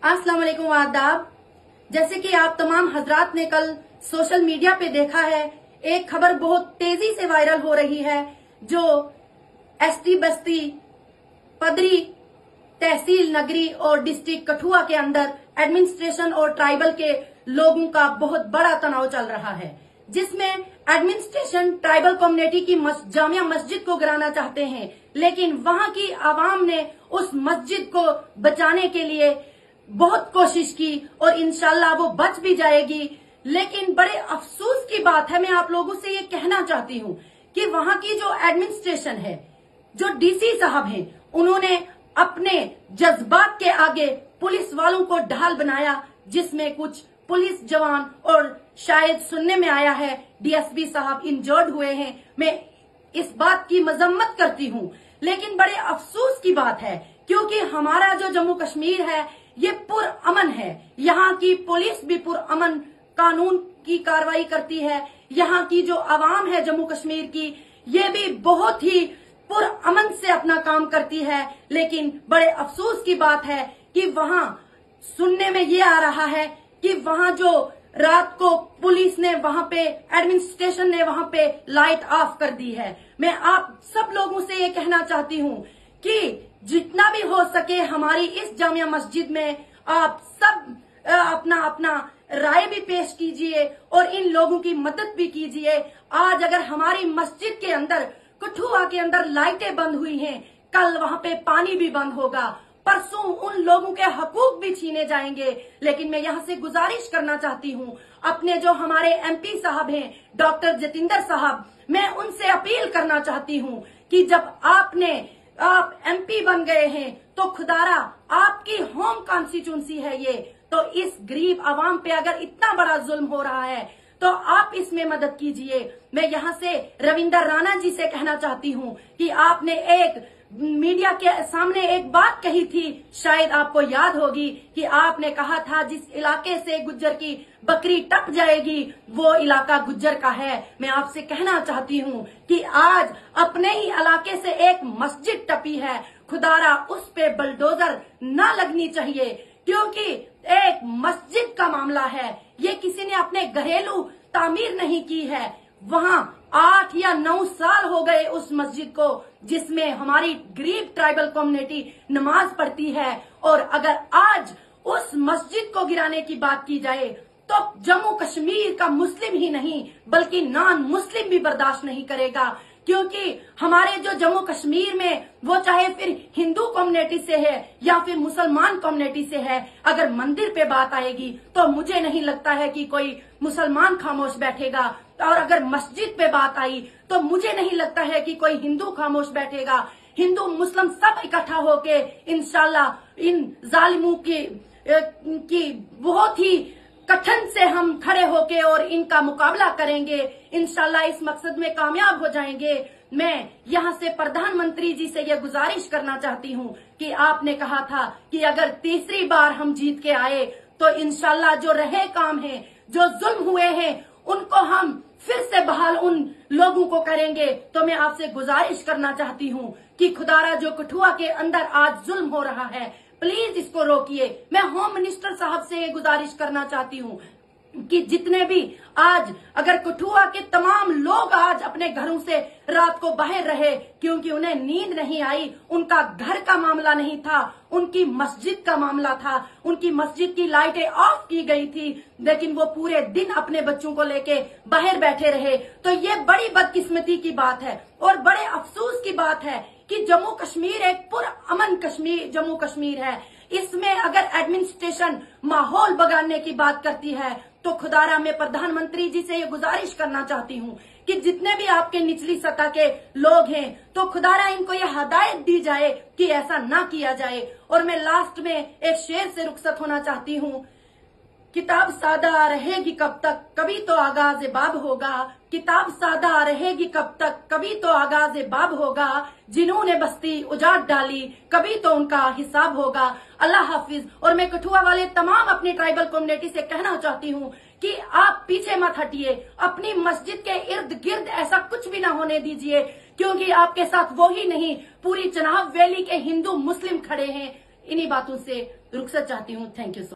अस्सलाम वालेकुम आदाब। जैसे कि आप तमाम हजरात ने कल सोशल मीडिया पे देखा है, एक खबर बहुत तेजी से वायरल हो रही है जो एसटी बस्ती, पदरी, तहसील नगरी और डिस्ट्रिक्ट कठुआ के अंदर एडमिनिस्ट्रेशन और ट्राइबल के लोगों का बहुत बड़ा तनाव चल रहा है, जिसमें एडमिनिस्ट्रेशन ट्राइबल कम्युनिटी की जामिया मस्जिद को गिराना चाहते हैं, लेकिन वहां की आवाम ने उस मस्जिद को बचाने के लिए बहुत कोशिश की और इंशाल्लाह वो बच भी जाएगी। लेकिन बड़े अफसोस की बात है, मैं आप लोगों से ये कहना चाहती हूँ कि वहां की जो एडमिनिस्ट्रेशन है, जो डीसी साहब हैं, उन्होंने अपने जज्बात के आगे पुलिस वालों को ढाल बनाया, जिसमें कुछ पुलिस जवान और शायद सुनने में आया है डीएसपी साहब इंजर्ड हुए हैं। मैं इस बात की मजम्मत करती हूँ, लेकिन बड़े अफसोस की बात है क्योंकि हमारा जो जम्मू कश्मीर है ये पुरअमन है। यहाँ की पुलिस भी पुरअमन कानून की कार्रवाई करती है। यहाँ की जो आवाम है जम्मू कश्मीर की, ये भी बहुत ही पुरअमन से अपना काम करती है। लेकिन बड़े अफसोस की बात है कि वहाँ सुनने में ये आ रहा है कि वहाँ जो रात को पुलिस ने वहाँ पे, एडमिनिस्ट्रेशन ने वहाँ पे लाइट ऑफ कर दी है। मैं आप सब लोगों से ये कहना चाहती हूँ कि जितना भी हो सके हमारी इस जामिया मस्जिद में आप सब अपना अपना राय भी पेश कीजिए और इन लोगों की मदद भी कीजिए। आज अगर हमारी मस्जिद के अंदर, कठुआ के अंदर लाइटें बंद हुई हैं, कल वहाँ पे पानी भी बंद होगा, परसों उन लोगों के हकूक भी छीने जाएंगे। लेकिन मैं यहाँ से गुजारिश करना चाहती हूँ अपने जो हमारे एमपी साहब हैं, डॉक्टर जतिंदर साहब, मैं उनसे अपील करना चाहती हूँ कि जब आप एमपी बन गए हैं तो खुदारा आपकी होम कॉन्स्टिट्यूंसी है ये, तो इस गरीब आवाम पे अगर इतना बड़ा जुल्म हो रहा है तो आप इसमें मदद कीजिए। मैं यहाँ से रविंदर राणा जी से कहना चाहती हूँ कि आपने एक मीडिया के सामने एक बात कही थी, शायद आपको याद होगी, कि आपने कहा था जिस इलाके से गुज्जर की बकरी टप जाएगी वो इलाका गुज्जर का है। मैं आपसे कहना चाहती हूँ कि आज अपने ही इलाके से एक मस्जिद टपी है, खुदारा उस पे बुलडोजर ना लगनी चाहिए, क्योंकि एक मस्जिद का मामला है, ये किसी ने अपने घरेलू तामीर नहीं की है। वहाँ 8 या 9 साल हो गए उस मस्जिद को, जिसमें हमारी गरीब ट्राइबल कम्युनिटी नमाज पढ़ती है। और अगर आज उस मस्जिद को गिराने की बात की जाए तो जम्मू कश्मीर का मुस्लिम ही नहीं बल्कि नॉन मुस्लिम भी बर्दाश्त नहीं करेगा, क्योंकि हमारे जो जम्मू कश्मीर में, वो चाहे फिर हिंदू कम्युनिटी से है या फिर मुसलमान कम्युनिटी से है, अगर मंदिर पे बात आएगी तो मुझे नहीं लगता है कि कोई मुसलमान खामोश बैठेगा, और अगर मस्जिद पे बात आई तो मुझे नहीं लगता है कि कोई हिंदू खामोश बैठेगा। हिंदू मुस्लिम सब इकट्ठा होके इंशाल्लाह इन जालिमों की बहुत ही कठिन से हम खड़े होके और इनका मुकाबला करेंगे। इंशाल्लाह इस मकसद में कामयाब हो जाएंगे। मैं यहाँ से प्रधानमंत्री जी से ये गुजारिश करना चाहती हूँ कि आपने कहा था कि अगर तीसरी बार हम जीत के आए तो इंशाल्लाह जो रहे काम है, जो जुल्म हुए हैं, उनको हम फिर से बहाल उन लोगों को करेंगे। तो मैं आपसे गुजारिश करना चाहती हूँ कि खुदारा जो कठुआ के अंदर आज जुल्म हो रहा है, प्लीज इसको रोकिए। मैं होम मिनिस्टर साहब से ये गुजारिश करना चाहती हूँ कि जितने भी आज, अगर कठुआ के तमाम लोग आज अपने घरों से रात को बाहर रहे क्योंकि उन्हें नींद नहीं आई, उनका घर का मामला नहीं था, उनकी मस्जिद का मामला था, उनकी मस्जिद की लाइटें ऑफ की गई थी, लेकिन वो पूरे दिन अपने बच्चों को लेके बाहर बैठे रहे, तो ये बड़ी बदकिस्मती की बात है और बड़े अफसोस की बात है कि जम्मू कश्मीर एक पुरअमन कश्मीर जम्मू कश्मीर है। इसमें अगर एडमिनिस्ट्रेशन माहौल बिगाड़ने की बात करती है तो खुदारा मैं प्रधानमंत्री जी से ये गुजारिश करना चाहती हूँ कि जितने भी आपके निचली सतह के लोग हैं तो खुदारा इनको ये हदायत दी जाए कि ऐसा ना किया जाए। और मैं लास्ट में एक शेर से रुखसत होना चाहती हूँ, किताब सादा रहेगी कब तक, कभी तो आगाज बाब होगा। किताब सादा रहेगी कब तक, कभी तो आगाज बाब होगा। जिन्होंने बस्ती उजाड़ डाली, कभी तो उनका हिसाब होगा। अल्लाह हाफिज। और मैं कठुआ वाले तमाम अपनी ट्राइबल कम्युनिटी से कहना चाहती हूँ कि आप पीछे मत हटिए, अपनी मस्जिद के इर्द गिर्द ऐसा कुछ भी ना होने दीजिए, क्योंकि आपके साथ वो ही नहीं, पूरी चनाब वैली के हिंदू मुस्लिम खड़े हैं। इन्हीं बातों से रुखसत चाहती हूँ। Thank you so